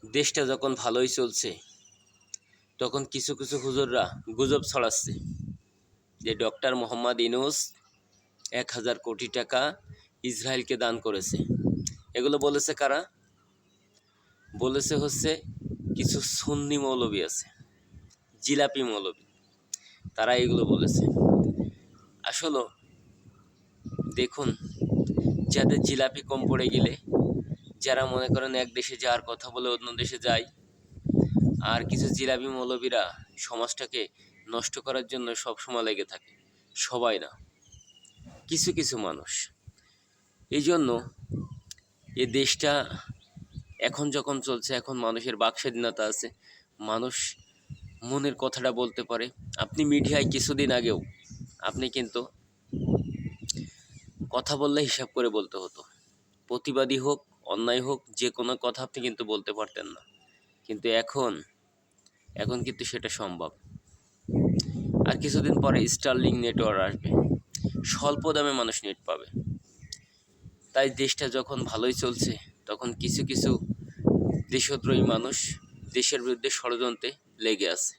দেশটা যখন ভালোই চলছে তখন কিছু কিছু হুজুররা গুজব ছড়াচ্ছে যে ডক্টর মোহাম্মদ ইউনূস ১,০০০ কোটি টাকা ইসরায়েলকে দান করেছে। এগুলো বলেছে কারা? বলেছে হচ্ছে কিছু সুন্নি মৌলবি আছে, জিলাপি মৌলবি, তারা এগুলো বলেছে। আসলে দেখুন, যাদের জিলাপি কম পড়ে গেলে, যারা মনে করেন এক দেশে যাওয়ার কথা বলে অন্য দেশে যায়, আর কিছু জিলাপি মৌলবীরা সমাজটাকে নষ্ট করার জন্য সবসময় লেগে থাকে। সবাই না, কিছু কিছু মানুষ। এই জন্য এ দেশটা এখন যখন চলছে, এখন মানুষের বাক স্বাধীনতা আছে, মানুষ মনের কথাটা বলতে পারে। আপনি মিডিয়ায় কিছুদিন আগেও আপনি কিন্তু কথা বললে হিসাব করে বলতে হতো। প্রতিবাদী হোক, অন্যায় হোক, যে কোনো কথা আপনি কিন্তু বলতে পারতেন না। কিন্তু এখন কিন্তু সেটা সম্ভব। আর কিছুদিন পরে স্টারলিংক নেটওয়ার্ক আসবে, স্বল্প দামে মানুষ নেট পাবে। তাই দেশটা যখন ভালোই চলছে তখন কিছু কিছু দেশদ্রোহী মানুষ দেশের বিরুদ্ধে ষড়যন্ত্রে লেগে আছে।